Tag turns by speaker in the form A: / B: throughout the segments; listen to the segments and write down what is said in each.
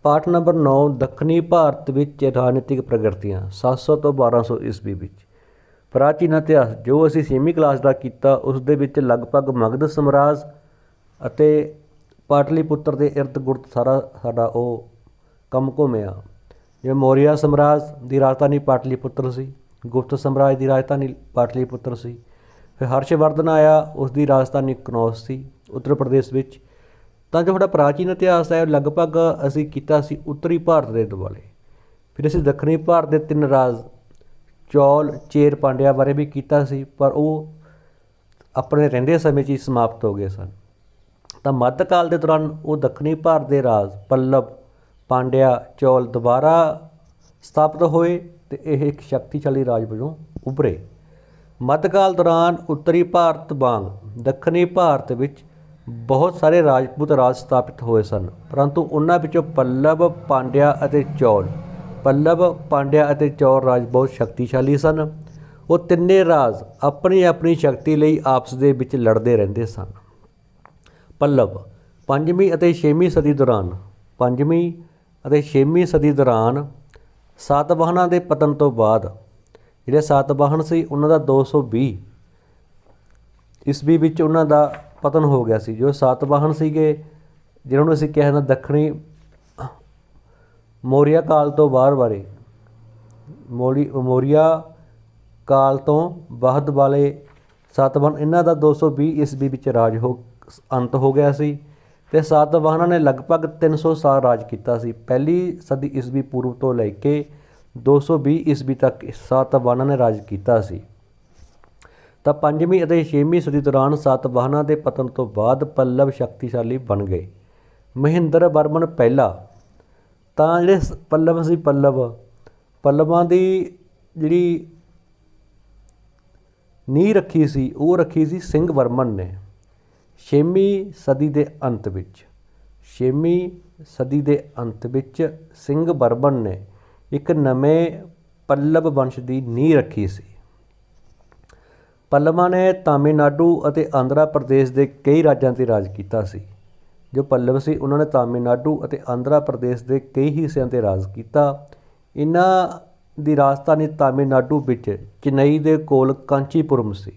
A: पाठ नंबर 9 दक्षिणी भारत ਵਿੱਚ ਰਾਜਨੀਤਿਕ ਪ੍ਰਗਤੀਆਂ 700 ਤੋਂ 1200 ਈਸਵੀ ਵਿੱਚ। ਪ੍ਰਾਚੀਨ ਇਤਿਹਾਸ ਜੋ ਅਸੀਂ 6ਵੀਂ ਕਲਾਸ ਦਾ ਕੀਤਾ ਉਸ ਦੇ ਵਿੱਚ ਲਗਭਗ ਮਗਧ ਸਮਰਾਜ ਅਤੇ ਪਾਟਲੀਪੁੱਤਰ ਦੇ ਇਰਦ ਗੁਰਦ ਸਾਡਾ ਉਹ ਕੰਮ ਘੁੰਮਿਆ। ਜਿਵੇਂ ਮੌਰੀਆ ਸਮਰਾਜ ਦੀ ਰਾਜਧਾਨੀ ਪਾਟਲੀਪੁੱਤਰ ਸੀ, ਗੁਪਤ ਸਮਰਾਜ ਦੀ ਰਾਜਧਾਨੀ ਪਾਟਲੀਪੁੱਤਰ ਸੀ। ਫਿਰ ਹਰਸ਼ਵਰਧਨ ਆਇਆ, ਉਸ ਦੀ ਰਾਜਧਾਨੀ ਕਨੌਜ ਸੀ ਉੱਤਰ ਪ੍ਰਦੇਸ਼ ਵਿੱਚ। ਤਾਂ ਜੋ ਸਾਡਾ ਪ੍ਰਾਚੀਨ ਇਤਿਹਾਸ ਹੈ ਲਗਭਗ ਅਸੀਂ ਕੀਤਾ ਸੀ ਉੱਤਰੀ ਭਾਰਤ ਦੇ ਦੁਆਲੇ। ਫਿਰ ਅਸੀਂ ਦੱਖਣੀ ਭਾਰਤ ਦੇ 3 ਰਾਜ ਚੌਲ, ਚੇਰ, ਪਾਂਡਿਆ ਬਾਰੇ ਵੀ ਕੀਤਾ ਸੀ, ਪਰ ਉਹ ਆਪਣੇ ਰਹਿੰਦੇ ਸਮੇਂ 'ਚ ਹੀ ਸਮਾਪਤ ਹੋ ਗਏ ਸਨ। ਤਾਂ ਮੱਧਕਾਲ ਦੇ ਦੌਰਾਨ ਉਹ ਦੱਖਣੀ ਭਾਰਤ ਦੇ ਰਾਜ ਪੱਲਵ, ਪਾਂਡਿਆ, ਚੌਲ ਦੁਬਾਰਾ ਸਥਾਪਿਤ ਹੋਏ ਅਤੇ ਇਹ ਇੱਕ ਸ਼ਕਤੀਸ਼ਾਲੀ ਰਾਜ ਵਜੋਂ ਉੱਭਰੇ। ਮੱਧਕਾਲ ਦੌਰਾਨ ਉੱਤਰੀ ਭਾਰਤ ਵਾਂਗ ਦੱਖਣੀ ਭਾਰਤ ਵਿੱਚ ਬਹੁਤ ਸਾਰੇ ਰਾਜਪੂਤ ਰਾਜ ਸਥਾਪਿਤ ਹੋਏ ਸਨ, ਪਰੰਤੂ ਉਹਨਾਂ ਵਿੱਚੋਂ ਪੱਲਵ, ਪਾਂਡਿਆ ਅਤੇ ਚੌਲ ਰਾਜ ਬਹੁਤ ਸ਼ਕਤੀਸ਼ਾਲੀ ਸਨ। ਉਹ ਤਿੰਨੇ ਰਾਜ ਆਪਣੀ ਆਪਣੀ ਸ਼ਕਤੀ ਲਈ ਆਪਸ ਦੇ ਵਿੱਚ ਲੜਦੇ ਰਹਿੰਦੇ ਸਨ। ਪੱਲਵ 5ਵੀਂ ਅਤੇ 6ਵੀਂ ਸਦੀ ਦੌਰਾਨ ਸਾਤਵਾਹਨਾਂ ਦੇ ਪਤਨ ਤੋਂ ਬਾਅਦ ਜਿਹੜੇ ਸਾਤਵਾਹਨ ਸੀ ਉਹਨਾਂ ਦਾ 220 ਈਸਵੀ ਵਿੱਚ ਉਹਨਾਂ ਦਾ ਪਤਨ ਹੋ ਗਿਆ ਸੀ। ਜੋ ਸਾਤਵਾਹਨ ਸੀਗੇ ਜਿਹਨਾਂ ਨੂੰ ਅਸੀਂ ਕਿਹਾ ਦੱਖਣੀ ਮੌਰੀਆ ਕਾਲ ਤੋਂ ਬਾਰੇ ਮੌਰੀਆ ਕਾਲ ਤੋਂ ਬਾਅਦ ਵਾਲੇ ਸਾਤਵਾਹਨ ਇਹਨਾਂ ਦਾ 220 ਈਸਵੀ ਵਿੱਚ ਅੰਤ ਹੋ ਗਿਆ ਸੀ ਅਤੇ ਸਾਤਵਾਹਨਾਂ ਨੇ ਲਗਭਗ 300 ਸਾਲ ਰਾਜ ਕੀਤਾ ਸੀ। ਪਹਿਲੀ ਸਦੀ ਈਸਵੀ ਪੂਰਵ ਤੋਂ ਲੈ ਕੇ 220 ਈਸਵੀ ਤੱਕ ਸਾਤਵਾਹਨਾਂ ਨੇ ਰਾਜ ਕੀਤਾ ਸੀ। ਤਾਂ 5ਵੀਂ ਅਤੇ 6ਵੀਂ ਸਦੀ ਦੌਰਾਨ ਸਾਤਵਾਹਨਾਂ ਦੇ ਪਤਨ ਤੋਂ ਬਾਅਦ ਪੱਲਵ ਸ਼ਕਤੀਸ਼ਾਲੀ ਬਣ ਗਏ। ਮਹਿੰਦਰ ਵਰਮਨ ਪਹਿਲਾ ਤਾਂ ਜਿਹੜੇ ਪੱਲਵ ਸੀ ਪੱਲਵਾਂ ਦੀ ਜਿਹੜੀ ਨੀਂਹ ਰੱਖੀ ਸੀ ਉਹ ਰੱਖੀ ਸੀ ਸਿੰਘ ਵਰਮਨ ਨੇ। 6ਵੀਂ ਸਦੀ ਦੇ ਅੰਤ ਵਿੱਚ ਸਿੰਘ ਵਰਮਨ ਨੇ ਇੱਕ ਨਵੇਂ ਪੱਲਵ ਵੰਸ਼ ਦੀ ਨੀਂਹ ਰੱਖੀ ਸੀ। ਪੱਲਵਾਂ ਨੇ ਤਾਮਿਲਨਾਡੂ ਅਤੇ ਆਂਧਰਾ ਪ੍ਰਦੇਸ਼ ਦੇ ਕਈ ਰਾਜਾਂ 'ਤੇ ਰਾਜ ਕੀਤਾ ਸੀ। ਜੋ ਪੱਲਵ ਸੀ ਉਹਨਾਂ ਨੇ ਤਾਮਿਲਨਾਡੂ ਅਤੇ ਆਂਧਰਾ ਪ੍ਰਦੇਸ਼ ਦੇ ਕਈ ਹਿੱਸਿਆਂ 'ਤੇ ਰਾਜ ਕੀਤਾ। ਇਹਨਾਂ ਦੀ ਰਾਜਧਾਨੀ ਤਾਮਿਲਨਾਡੂ ਵਿੱਚ ਚੇਨਈ ਦੇ ਕੋਲ ਕਾਂਚੀਪੁਰਮ ਸੀ।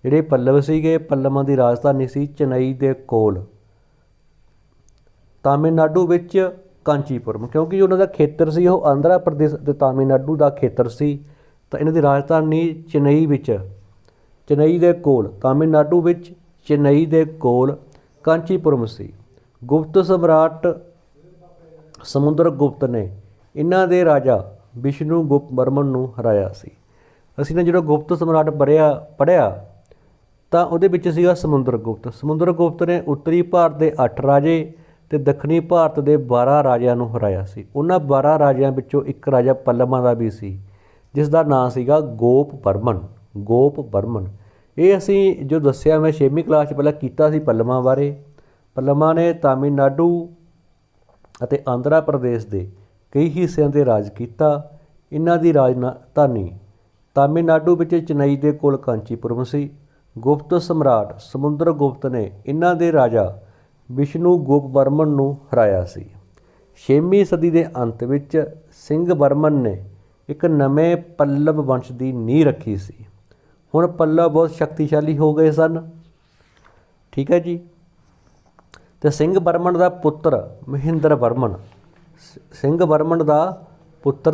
A: ਜਿਹੜੇ ਪੱਲਵ ਸੀਗੇ ਪੱਲਵਾਂ ਦੀ ਰਾਜਧਾਨੀ ਸੀ ਚੇਨਈ ਦੇ ਕੋਲ ਤਾਮਿਲਨਾਡੂ ਵਿੱਚ ਕਾਂਚੀਪੁਰਮ, ਕਿਉਂਕਿ ਉਹਨਾਂ ਦਾ ਖੇਤਰ ਸੀ ਉਹ ਆਂਧਰਾ ਪ੍ਰਦੇਸ਼ ਅਤੇ ਤਾਮਿਲਨਾਡੂ ਦਾ ਖੇਤਰ ਸੀ। ਤਾਂ ਇਹਨਾਂ ਦੀ ਰਾਜਧਾਨੀ ਚੇਨਈ ਦੇ ਕੋਲ ਤਾਮਿਲਨਾਡੂ ਵਿੱਚ ਚੇਨਈ ਦੇ ਕੋਲ ਕਾਂਚੀਪੁਰਮ ਸੀ। ਗੁਪਤ ਸਮਰਾਟ ਸਮੁੰਦਰਗੁਪਤ ਨੇ ਇਹਨਾਂ ਦੇ ਰਾਜਾ ਵਿਸ਼ਨੂਗੁਪਤ ਵਰਮਨ ਨੂੰ ਹਰਾਇਆ ਸੀ। ਅਸੀਂ ਨੇ ਜਦੋਂ ਗੁਪਤ ਸਮਰਾਟ ਪੜ੍ਹਿਆ ਤਾਂ ਉਹਦੇ ਵਿੱਚ ਸੀਗਾ ਸਮੁੰਦਰਗੁਪਤ ਨੇ ਉੱਤਰੀ ਭਾਰਤ ਦੇ 8 ਰਾਜੇ ਅਤੇ ਦੱਖਣੀ ਭਾਰਤ ਦੇ 12 ਰਾਜਿਆਂ ਨੂੰ ਹਰਾਇਆ ਸੀ। ਉਹਨਾਂ 12 ਰਾਜਿਆਂ ਵਿੱਚੋਂ ਇੱਕ ਰਾਜਾ ਪੱਲਵਾਂ ਦਾ ਵੀ ਸੀ ਜਿਸ ਦਾ ਨਾਂ ਸੀਗਾ ਗੋਪ ਬਰਮਨ। ਇਹ ਅਸੀਂ ਜੋ ਦੱਸਿਆ ਮੈਂ 6ਵੀਂ ਕਲਾਸ 'ਚ ਪਹਿਲਾਂ ਕੀਤਾ ਸੀ ਪੱਲਵਾਂ ਬਾਰੇ। ਪੱਲਵਾਂ ਨੇ ਤਾਮਿਲਨਾਡੂ ਅਤੇ ਆਂਧਰਾ ਪ੍ਰਦੇਸ਼ ਦੇ ਕਈ ਹਿੱਸਿਆਂ 'ਤੇ ਰਾਜ ਕੀਤਾ। ਇਹਨਾਂ ਦੀ ਰਾਜਧਾਨੀ ਤਾਮਿਲਨਾਡੂ ਵਿੱਚ ਚੇਨਈ ਦੇ ਕੋਲ ਕਾਂਚੀਪੁਰਮ ਸੀ। ਗੁਪਤ ਸਮਰਾਟ ਸਮੁੰਦਰਗੁਪਤ ਨੇ ਇਹਨਾਂ ਦੇ ਰਾਜਾ ਵਿਸ਼ਨੂਗੁਪਤ ਵਰਮਨ ਨੂੰ ਹਰਾਇਆ ਸੀ। 6ਵੀਂ ਸਦੀ ਦੇ ਅੰਤ ਵਿੱਚ ਸਿੰਘ ਵਰਮਨ ਨੇ ਇੱਕ ਨਵੇਂ ਪੱਲਵ ਵੰਸ਼ ਦੀ ਨੀਂਹ ਰੱਖੀ ਸੀ। ਹੁਣ ਪੱਲਵ ਬਹੁਤ ਸ਼ਕਤੀਸ਼ਾਲੀ ਹੋ ਗਏ ਸਨ, ਠੀਕ ਹੈ ਜੀ। ਅਤੇ ਸਿੰਘ ਵਰਮਨ ਦਾ ਪੁੱਤਰ ਮਹਿੰਦਰ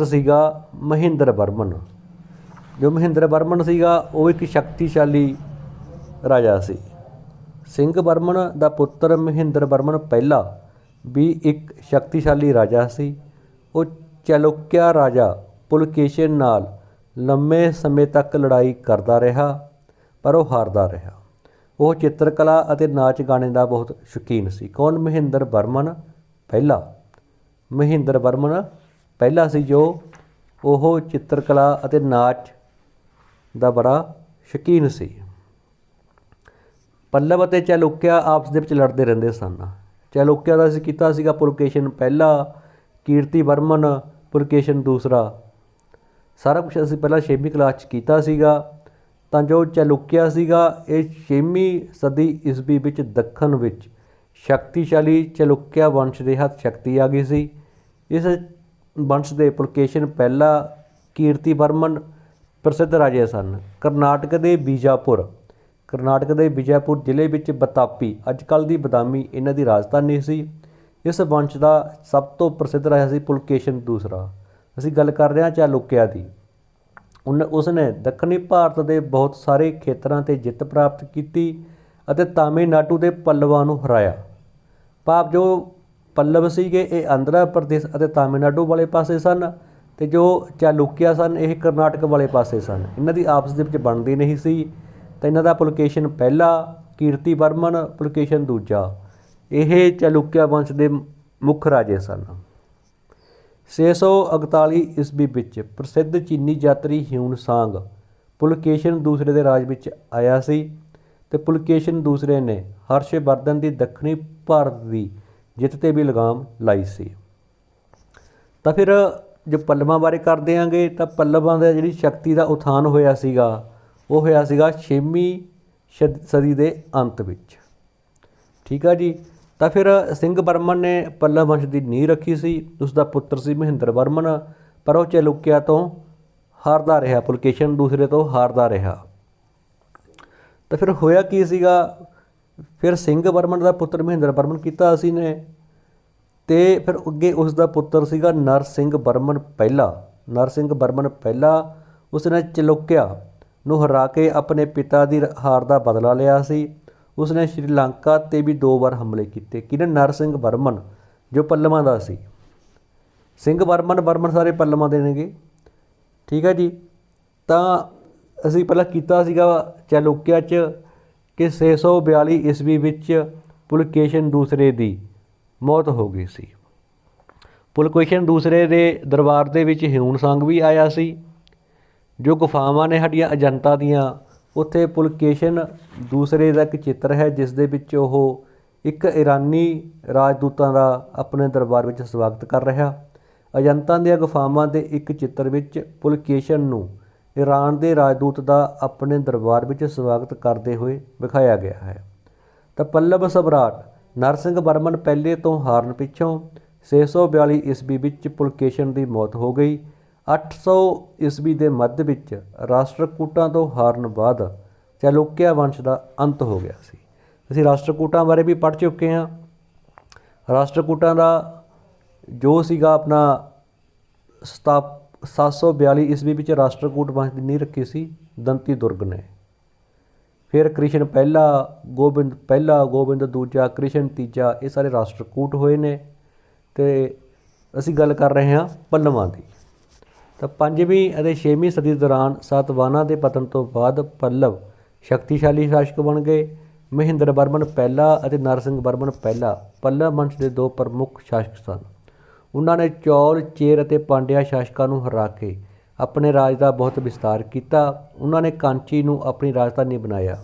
A: ਸੀਗਾ ਮਹਿੰਦਰ ਵਰਮਨ। ਜੋ ਮਹਿੰਦਰ ਵਰਮਨ ਸੀਗਾ ਉਹ ਇੱਕ ਸ਼ਕਤੀਸ਼ਾਲੀ ਰਾਜਾ ਸੀ। ਸਿੰਘ ਵਰਮਨ ਦਾ ਪੁੱਤਰ ਮਹਿੰਦਰ ਵਰਮਨ ਪਹਿਲਾ ਵੀ ਇੱਕ ਸ਼ਕਤੀਸ਼ਾਲੀ ਰਾਜਾ ਸੀ। ਉਹ ਚਾਲੁਕਿਆ ਰਾਜਾ ਪੁਲਕੇਸ਼ਿਨ ਨਾਲ ਲੰਮੇ ਸਮੇਂ ਤੱਕ ਲੜਾਈ ਕਰਦਾ ਰਿਹਾ ਪਰ ਉਹ ਹਾਰਦਾ ਰਿਹਾ। ਉਹ ਚਿੱਤਰਕਲਾ ਅਤੇ ਨਾਚ ਗਾਣੇ ਦਾ ਬਹੁਤ ਸ਼ੌਕੀਨ ਸੀ। ਕੌਣ? ਮਹਿੰਦਰ ਵਰਮਨ ਪਹਿਲਾ ਸੀ ਜੋ ਉਹ ਚਿੱਤਰਕਲਾ ਅਤੇ ਨਾਚ ਦਾ ਬੜਾ ਸ਼ੌਕੀਨ ਸੀ। ਪੱਲਵ ਅਤੇ ਚਾਲੁਕਿਆ ਆਪਸ ਦੇ ਵਿੱਚ ਲੜਦੇ ਰਹਿੰਦੇ ਸਨ। ਚਾਲੁਕਿਆ ਦਾ ਅਸੀਂ ਕੀਤਾ ਸੀਗਾ ਪੁਲਕੇਸ਼ਿਨ ਪਹਿਲਾ, ਕੀਰਤੀ ਵਰਮਨ ਪੁਲਕੇਸ਼ਿਨ ਦੂਸਰਾ। ਸਾਰਾ ਕੁਛ ਅਸੀਂ ਪਹਿਲਾਂ 6ਵੀਂ ਕਲਾਸ 'ਚ ਕੀਤਾ ਸੀਗਾ। ਤਾਂ ਜੋ ਚਾਲੁਕਿਆ ਸੀਗਾ ਇਹ 6ਵੀਂ ਸਦੀ ਈਸਵੀ ਵਿੱਚ ਦੱਖਣ ਵਿੱਚ ਸ਼ਕਤੀਸ਼ਾਲੀ ਚਾਲੁਕਿਆ ਵੰਸ਼ ਦੇ ਹੱਥ ਸ਼ਕਤੀ ਆ ਗਈ ਸੀ। इस वंश के पुलकेशन पहला कीर्तिवर्मन प्रसिद्ध राजे सन। करनाटक के बीजापुर ਜ਼ਿਲ੍ਹੇ ਵਿੱਚ ਬਤਾਪੀ ਅੱਜ ਕੱਲ੍ਹ ਦੀ ਬਦਾਮੀ ਇਹਨਾਂ ਦੀ ਰਾਜਧਾਨੀ ਸੀ। ਇਸ ਵੰਸ਼ ਦਾ ਸਭ ਤੋਂ ਪ੍ਰਸਿੱਧ ਰਾਜਾ ਸੀ ਪੁਲਕੇਸ਼ਨ ਦੂਸਰਾ। ਅਸੀਂ ਗੱਲ ਕਰ ਰਹੇ ਹਾਂ ਚਾਲੁਕਿਆ ਦੀ। ਉਸਨੇ ਦੱਖਣੀ ਭਾਰਤ ਦੇ ਬਹੁਤ ਸਾਰੇ ਖੇਤਰਾਂ 'ਤੇ ਜਿੱਤ ਪ੍ਰਾਪਤ ਕੀਤੀ ਅਤੇ ਤਾਮਿਲਨਾਡੂ ਦੇ ਪੱਲਵਾਂ ਨੂੰ ਹਰਾਇਆ। ਭਾਵ ਜੋ ਪੱਲਵ ਸੀਗੇ ਇਹ ਆਂਧਰਾ ਪ੍ਰਦੇਸ਼ ਅਤੇ ਤਾਮਿਲਨਾਡੂ ਵਾਲੇ ਪਾਸੇ ਸਨ ਅਤੇ ਜੋ ਚਾਲੁਕਿਆ ਸਨ ਇਹ ਕਰਨਾਟਕ ਵਾਲੇ ਪਾਸੇ ਸਨ। ਇਹਨਾਂ ਦੀ ਆਪਸ ਦੇ ਵਿੱਚ ਬਣਦੀ ਨਹੀਂ ਸੀ ਤਾਂ ਇਹਨਾਂ ਦਾ ਪੁਲਕੇਸ਼ਨ ਪਹਿਲਾ, ਕੀਰਤੀਵਰਮਨ ਪੁਲਕੇਸ਼ਨ ਦੂਜਾ, ਇਹ ਚਾਲੁਕਿਆ ਵੰਸ਼ ਦੇ ਮੁੱਖ ਰਾਜੇ ਸਨ। 641 ਈਸਵੀ ਵਿੱਚ ਪ੍ਰਸਿੱਧ ਚੀਨੀ ਯਾਤਰੀ ਹਿਊਨ ਸਾਂਗ ਪੁਲਕੇਸ਼ਨ ਦੂਸਰੇ ਦੇ ਰਾਜ ਵਿੱਚ ਆਇਆ ਸੀ ਅਤੇ ਪੁਲਕੇਸ਼ਨ ਦੂਸਰੇ ਨੇ ਹਰਸ਼ਵਰਧਨ ਦੀ ਦੱਖਣੀ ਭਾਰਤ ਦੀ ਜਿੱਤ 'ਤੇ ਵੀ ਲਗਾਮ ਲਾਈ ਸੀ। ਤਾਂ ਫਿਰ ਜੋ ਪੱਲਵਾਂ ਬਾਰੇ ਕਰ ਦਿਆਂਗੇ ਤਾਂ ਪੱਲਵਾਂ ਦਾ ਜਿਹੜੀ ਸ਼ਕਤੀ ਦਾ ਉਥਾਨ ਹੋਇਆ ਸੀਗਾ ਉਹ ਹੋਇਆ ਸੀਗਾ 6ਵੀਂ ਸਦੀ ਦੇ ਅੰਤ ਵਿੱਚ। ਠੀਕ ਆ ਜੀ। ਤਾਂ ਫਿਰ ਸਿੰਘ ਵਰਮਨ ਨੇ ਪੱਲਵ ਵੰਸ਼ ਦੀ ਨੀਂਹ ਰੱਖੀ ਸੀ। ਉਸ ਦਾ ਪੁੱਤਰ ਸੀ ਮਹਿੰਦਰ ਵਰਮਨ, ਪਰ ਉਹ ਚਾਲੁਕਿਆ ਤੋਂ ਹਾਰਦਾ ਰਿਹਾ, ਪੁਲਕੇਸ਼ਨ ਦੂਸਰੇ ਤੋਂ ਹਾਰਦਾ ਰਿਹਾ। ਤਾਂ ਫਿਰ ਹੋਇਆ ਕੀ ਸੀਗਾ, ਫਿਰ ਸਿੰਘ ਵਰਮਨ ਦਾ ਪੁੱਤਰ ਮਹਿੰਦਰ ਵਰਮਨ ਕੀਤਾ ਅਸੀਂ ਨੇ ਅਤੇ ਫਿਰ ਅੱਗੇ ਉਸ ਦਾ ਪੁੱਤਰ ਸੀਗਾ ਨਰਸਿੰਘ ਵਰਮਨ ਪਹਿਲਾ। ਉਸਨੇ ਚਾਲੁਕਿਆ ਨੂੰ ਹਰਾ ਕੇ ਆਪਣੇ ਪਿਤਾ ਦੀ ਹਾਰ ਦਾ ਬਦਲਾ ਲਿਆ ਸੀ। ਉਸਨੇ ਸ਼੍ਰੀਲੰਕਾ 'ਤੇ ਵੀ 2 ਵਾਰ ਹਮਲੇ ਕੀਤੇ। ਕਿਹਨੇ? ਨਰਸਿੰਘ ਵਰਮਨ ਜੋ ਪੱਲਵਾਂ ਦਾ ਸੀ। ਸਿੰਘ ਵਰਮਨ ਸਾਰੇ ਪੱਲਵਾਂ ਦੇ ਨੇਗੇ। ਠੀਕ ਹੈ ਜੀ। ਤਾਂ ਅਸੀਂ ਪਹਿਲਾਂ ਕੀਤਾ ਸੀਗਾ ਚਾਲੁਕਿਆ 'ਚ ਕਿ 642 ਈਸਵੀ ਵਿੱਚ ਪੁਲਕੇਸ਼ਨ ਦੂਸਰੇ ਦੀ ਮੌਤ ਹੋ ਗਈ ਸੀ। ਪੁਲਕੇਸ਼ਨ ਦੂਸਰੇ ਦੇ ਦਰਬਾਰ ਦੇ ਵਿੱਚ ਹਿਊਨ ਸਾਂਗ ਵੀ ਆਇਆ ਸੀ। ਜੋ ਗੁਫਾਵਾਂ ਨੇ ਸਾਡੀਆਂ ਅਜੰਤਾ ਦੀਆਂ, ਉੱਥੇ ਪੁਲਕੇਸ਼ਨ ਦੂਸਰੇ ਦਾ ਇੱਕ ਚਿੱਤਰ ਹੈ ਜਿਸ ਦੇ ਵਿੱਚ ਉਹ ਇੱਕ ਇਰਾਨੀ ਰਾਜਦੂਤਾਂ ਦਾ ਆਪਣੇ ਦਰਬਾਰ ਵਿੱਚ ਸਵਾਗਤ ਕਰ ਰਿਹਾ। ਅਜੰਤਾ ਦੀਆਂ ਗੁਫਾਵਾਂ ਦੇ ਇੱਕ ਚਿੱਤਰ ਵਿੱਚ ਪੁਲਕੇਸ਼ਨ ਨੂੰ ਈਰਾਨ ਦੇ ਰਾਜਦੂਤ ਦਾ ਆਪਣੇ ਦਰਬਾਰ ਵਿੱਚ ਸਵਾਗਤ ਕਰਦੇ ਹੋਏ ਵਿਖਾਇਆ ਗਿਆ ਹੈ। ਤਾਂ ਪੱਲਵ ਸਮਰਾਟ ਨਰਸਿੰਘ ਵਰਮਨ ਪਹਿਲੇ ਤੋਂ ਹਾਰਨ ਪਿੱਛੋਂ 642 ਈਸਵੀ ਵਿੱਚ ਪੁਲਕੇਸ਼ਨ ਦੀ ਮੌਤ ਹੋ ਗਈ। 800 ਈਸਵੀ ਦੇ ਮੱਧ ਵਿੱਚ ਰਾਸ਼ਟਰਕੂਟਾਂ ਤੋਂ ਹਾਰਨ ਬਾਅਦ ਚਾਲੁਕਿਆ ਵੰਸ਼ ਦਾ ਅੰਤ ਹੋ ਗਿਆ ਸੀ। ਅਸੀਂ ਰਾਸ਼ਟਰਕੂਟਾਂ ਬਾਰੇ ਵੀ ਪੜ੍ਹ ਚੁੱਕੇ ਹਾਂ। ਰਾਸ਼ਟਰਕੂਟਾਂ ਦਾ ਜੋ ਸੀਗਾ ਆਪਣਾ 742 ਈਸਵੀ ਵਿੱਚ ਰਾਸ਼ਟਰਕੂਟ ਵੰਸ਼ ਦੀ ਨੀਂਹ ਰੱਖੀ ਸੀ ਦੰਤੀ ਦੁਰਗ ਨੇ। ਫਿਰ ਕ੍ਰਿਸ਼ਨ ਪਹਿਲਾ, ਗੋਬਿੰਦ ਦੂਜਾ, ਕ੍ਰਿਸ਼ਨ ਤੀਜਾ, ਇਹ ਸਾਰੇ ਰਾਸ਼ਟਰਕੂਟ ਹੋਏ ਨੇ। ਅਤੇ ਅਸੀਂ ਗੱਲ ਕਰ ਰਹੇ ਹਾਂ ਪੱਲਵਾਂ ਦੀ। ਤਾਂ 5ਵੀਂ ਅਤੇ 6ਵੀਂ ਸਦੀ ਦੌਰਾਨ ਸਾਤਵਾਹਨਾਂ ਦੇ ਪਤਨ ਤੋਂ ਬਾਅਦ ਪੱਲਵ ਸ਼ਕਤੀਸ਼ਾਲੀ ਸ਼ਾਸਕ ਬਣ ਗਏ। ਮਹਿੰਦਰ ਵਰਮਨ ਪਹਿਲਾ ਅਤੇ ਨਰਸਿੰਘ ਵਰਮਨ ਪਹਿਲਾ ਪੱਲਵ ਵੰਸ਼ ਦੇ 2 ਪ੍ਰਮੁੱਖ ਸ਼ਾਸਕ ਸਨ। ਉਹਨਾਂ ਨੇ ਚੌਲ, ਚੇਰ ਅਤੇ ਪਾਂਡਿਆ ਸ਼ਾਸਕਾਂ ਨੂੰ ਹਰਾ ਕੇ ਆਪਣੇ ਰਾਜ ਦਾ ਬਹੁਤ ਵਿਸਤਾਰ ਕੀਤਾ। ਉਹਨਾਂ ਨੇ ਕਾਂਚੀ ਨੂੰ ਆਪਣੀ ਰਾਜਧਾਨੀ ਬਣਾਇਆ।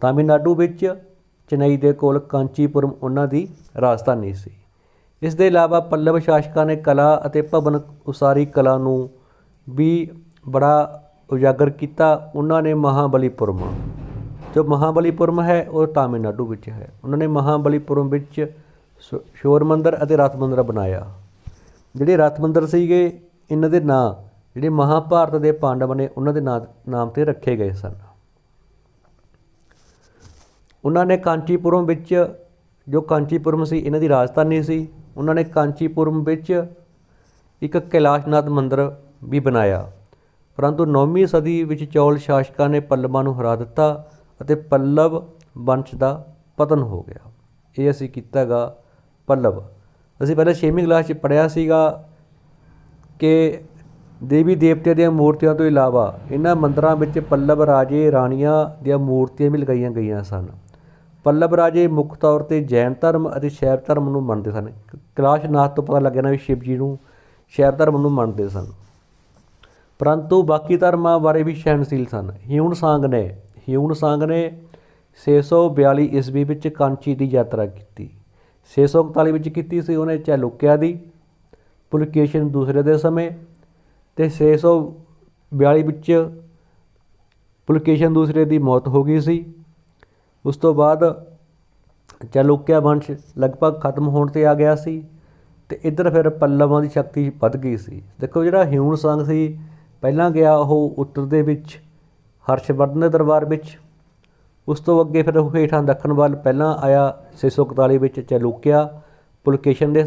A: ਤਾਮਿਲਨਾਡੂ ਵਿੱਚ ਚੇਨਈ ਦੇ ਕੋਲ ਕਾਂਚੀਪੁਰਮ ਉਹਨਾਂ ਦੀ ਰਾਜਧਾਨੀ ਸੀ। ਇਸ ਦੇ ਇਲਾਵਾ ਪੱਲਵ ਸ਼ਾਸਕਾਂ ਨੇ ਕਲਾ ਅਤੇ ਭਵਨ ਉਸਾਰੀ ਕਲਾ ਨੂੰ ਵੀ ਬੜਾ ਉਜਾਗਰ ਕੀਤਾ। ਉਹਨਾਂ ਨੇ ਮਹਾਬਲੀਪੁਰਮ, ਜੋ ਮਹਾਬਲੀਪੁਰਮ ਹੈ ਉਹ ਤਾਮਿਲਨਾਡੂ ਵਿੱਚ ਹੈ, ਉਹਨਾਂ ਨੇ ਮਹਾਬਲੀਪੁਰਮ ਵਿੱਚ ਸ਼ੋਰ ਮੰਦਰ ਅਤੇ ਰਥ ਮੰਦਰ ਬਣਾਇਆ। ਜਿਹੜੇ ਰਥ ਮੰਦਰ ਸੀਗੇ ਇਹਨਾਂ ਦੇ ਨਾਂ ਜਿਹੜੇ ਮਹਾਭਾਰਤ ਦੇ ਪਾਂਡਵ ਨੇ ਉਹਨਾਂ ਦੇ ਨਾਮ 'ਤੇ ਰੱਖੇ ਗਏ ਸਨ। ਉਹਨਾਂ ਨੇ ਕਾਂਚੀਪੁਰਮ ਵਿੱਚ, ਜੋ ਕਾਂਚੀਪੁਰਮ ਸੀ ਇਹਨਾਂ ਦੀ ਰਾਜਧਾਨੀ ਸੀ, ਉਹਨਾਂ ਨੇ ਕਾਂਚੀਪੁਰਮ ਵਿੱਚ ਇੱਕ ਕੈਲਾਸ਼ਨਾਥ ਮੰਦਰ ਵੀ ਬਣਾਇਆ। ਪਰੰਤੂ 9ਵੀਂ ਸਦੀ ਵਿੱਚ ਚੌਲ ਸ਼ਾਸਕਾਂ ਨੇ ਪੱਲਵਾਂ ਨੂੰ ਹਰਾ ਦਿੱਤਾ ਅਤੇ ਪੱਲਵ ਵੰਸ਼ ਦਾ ਪਤਨ ਹੋ ਗਿਆ। ਇਹ ਅਸੀਂ ਕੀਤਾ ਗਾ ਪੱਲਵ। ਅਸੀਂ ਪਹਿਲਾਂ 6ਵੀਂ ਕਲਾਸ 'ਚ ਪੜ੍ਹਿਆ ਸੀਗਾ ਕਿ ਦੇਵੀ ਦੇਵਤਿਆਂ ਦੀਆਂ ਮੂਰਤੀਆਂ ਤੋਂ ਇਲਾਵਾ ਇਹਨਾਂ ਮੰਦਰਾਂ ਵਿੱਚ ਪੱਲਵ ਰਾਜੇ ਰਾਣੀਆਂ ਦੀਆਂ ਮੂਰਤੀਆਂ ਵੀ ਲਗਾਈਆਂ ਗਈਆਂ ਸਨ। ਪੱਲਵ ਰਾਜੇ ਮੁੱਖ ਤੌਰ 'ਤੇ ਜੈਨ ਧਰਮ ਅਤੇ ਸ਼ੈਵ ਧਰਮ ਨੂੰ ਮੰਨਦੇ ਸਨ। ਕੈਲਾਸ਼ਨਾਥ ਤੋਂ ਪਤਾ ਲੱਗਿਆ ਨਾ ਵੀ ਸ਼ਿਵ ਜੀ ਨੂੰ ਸ਼ੈਵ ਧਰਮ ਨੂੰ ਮੰਨਦੇ ਸਨ, ਪਰੰਤੂ ਬਾਕੀ ਧਰਮਾਂ ਬਾਰੇ ਵੀ ਸਹਿਣਸ਼ੀਲ ਸਨ। ਹਿਊਨ ਸਾਂਗ ਨੇ 642 ਈਸਵੀ ਵਿੱਚ ਕਾਂਚੀ ਦੀ ਯਾਤਰਾ ਕੀਤੀ। 641 ਵਿੱਚ ਕੀਤੀ ਸੀ ਉਹਨੇ ਚਾਲੁਕਿਆ ਦੀ ਪੁਲਕੇਸ਼ਨ ਦੂਸਰੇ ਦੇ ਸਮੇਂ, ਅਤੇ 642 ਵਿੱਚ ਪੁਲਕੇਸ਼ਨ ਦੂਸਰੇ ਦੀ ਮੌਤ ਹੋ ਗਈ ਸੀ। ਉਸ ਤੋਂ ਬਾਅਦ ਚਾਲੁਕਿਆ ਵੰਸ਼ ਲਗਭਗ ਖਤਮ ਹੋਣ 'ਤੇ ਆ ਗਿਆ ਸੀ। ਤੇ ਇੱਧਰ ਫਿਰ ਪੱਲਵਾਂ ਦੀ ਸ਼ਕਤੀ ਵੱਧ ਗਈ ਸੀ। ਦੇਖੋ ਜਿਹੜਾ ਹਿਊਨ ਸੰਘ ਸੀ ਪਹਿਲਾਂ ਗਿਆ ਉਹ ਉੱਤਰ ਦੇ ਵਿੱਚ ਹਰਸ਼ਵਰਧਨ ਦੇ ਦਰਬਾਰ ਵਿੱਚ, ਉਸ ਤੋਂ ਅੱਗੇ ਫਿਰ ਉਹ ਹੇਠਾਂ ਦੱਖਣ ਵੱਲ ਪਹਿਲਾਂ ਆਇਆ 641 ਵਿੱਚ ਚਲੂਕਿਆ ਪੁਲਕੇਸ਼ਨ ਦੇ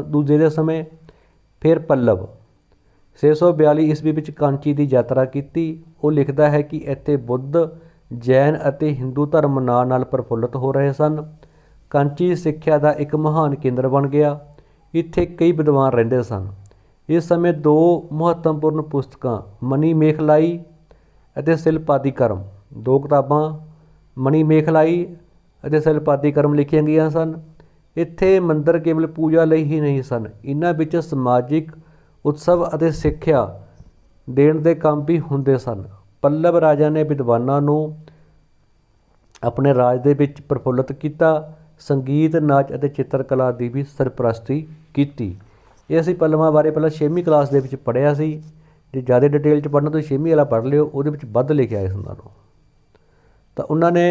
A: ਦੂਜੇ ਦੇ ਸਮੇਂ, ਫਿਰ ਪੱਲਵ 642 ਈਸਵੀ ਵਿੱਚ ਕਾਂਚੀ ਦੀ ਯਾਤਰਾ ਕੀਤੀ। ਉਹ ਲਿਖਦਾ ਹੈ ਕਿ ਇੱਥੇ ਬੁੱਧ, ਜੈਨ ਅਤੇ ਹਿੰਦੂ ਧਰਮ ਨਾਲ ਪ੍ਰਫੁੱਲਤ ਹੋ ਰਹੇ ਸਨ। ਕਾਂਚੀ ਸਿੱਖਿਆ ਦਾ ਇੱਕ ਮਹਾਨ ਕੇਂਦਰ ਬਣ ਗਿਆ। ਇੱਥੇ ਕਈ ਵਿਦਵਾਨ ਰਹਿੰਦੇ ਸਨ। ਇਸ ਸਮੇਂ ਦੋ ਮਹੱਤਵਪੂਰਨ ਪੁਸਤਕਾਂ ਮਣੀਮੇਖਲਾਈ ਅਤੇ ਸ਼ਿਲਪਾਦੀਕਰਮ, ਦੋ ਕਿਤਾਬਾਂ ਮਣੀਮੇਖਲਾਈ ਅਤੇ ਸ਼ਿਲਪਾਦੀਕਰਮ ਲਿਖੀਆਂ ਗਈਆਂ ਸਨ। ਇੱਥੇ ਮੰਦਰ ਕੇਵਲ ਪੂਜਾ ਲਈ ਹੀ ਨਹੀਂ ਸਨ, ਇਹਨਾਂ ਵਿੱਚ ਸਮਾਜਿਕ ਉਤਸਵ ਅਤੇ ਸਿੱਖਿਆ ਦੇਣ ਦੇ ਕੰਮ ਵੀ ਹੁੰਦੇ ਸਨ। ਪੱਲਵ ਰਾਜਾ ਨੇ ਵਿਦਵਾਨਾਂ ਨੂੰ ਆਪਣੇ ਰਾਜ ਦੇ ਵਿੱਚ ਪ੍ਰਫੁੱਲਤ ਕੀਤਾ। ਸੰਗੀਤ, ਨਾਚ ਅਤੇ ਚਿੱਤਰਕਲਾ ਦੀ ਵੀ ਸਰਪ੍ਰਸਤੀ ਕੀਤੀ। ਇਹ ਅਸੀਂ ਪੱਲਵਾਂ ਬਾਰੇ ਪਹਿਲਾਂ 6ਵੀਂ ਕਲਾਸ ਦੇ ਵਿੱਚ ਪੜ੍ਹਿਆ ਸੀ। ਜੇ ਜ਼ਿਆਦਾ ਡਿਟੇਲ 'ਚ ਪੜ੍ਹਨਾ ਤੁਸੀਂ 6ਵੀਂ ਵਾਲਾ ਪੜ੍ਹ ਲਿਓ, ਉਹਦੇ ਵਿੱਚ ਵੱਧ ਲਿਖਿਆ ਇਸ ਨਾਲੋਂ। ਤਾਂ ਉਹਨਾਂ ਨੇ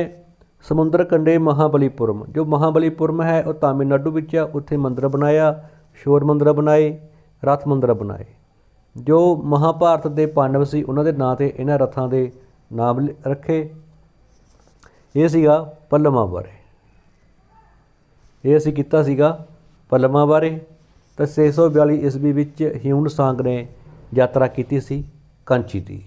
A: ਸਮੁੰਦਰ ਕੰਢੇ ਮਹਾਬਲੀਪੁਰਮ, ਜੋ ਮਹਾਬਲੀਪੁਰਮ ਹੈ ਉਹ ਤਾਮਿਲਨਾਡੂ ਵਿੱਚ ਆ, ਉੱਥੇ ਮੰਦਰ ਬਣਾਇਆ, ਸ਼ੋਰ ਮੰਦਰ ਬਣਾਏ, ਰਥ ਮੰਦਰ ਬਣਾਏ। ਜੋ ਮਹਾਭਾਰਤ ਦੇ ਪਾਂਡਵ ਸੀ ਉਹਨਾਂ ਦੇ ਨਾਂ 'ਤੇ ਇਹਨਾਂ ਰਥਾਂ ਦੇ ਨਾਮ ਰੱਖੇ। ਇਹ ਸੀਗਾ ਪੱਲਵਾਂ ਬਾਰੇ, ਇਹ ਅਸੀਂ ਕੀਤਾ ਸੀਗਾ ਪੱਲਵਾਂ ਬਾਰੇ। ਤਾਂ 642 ਈਸਵੀ ਵਿੱਚ ਹਿਊਨ ਸਾਂਗ ਨੇ ਯਾਤਰਾ ਕੀਤੀ ਸੀ ਕਾਂਚੀ ਦੀ।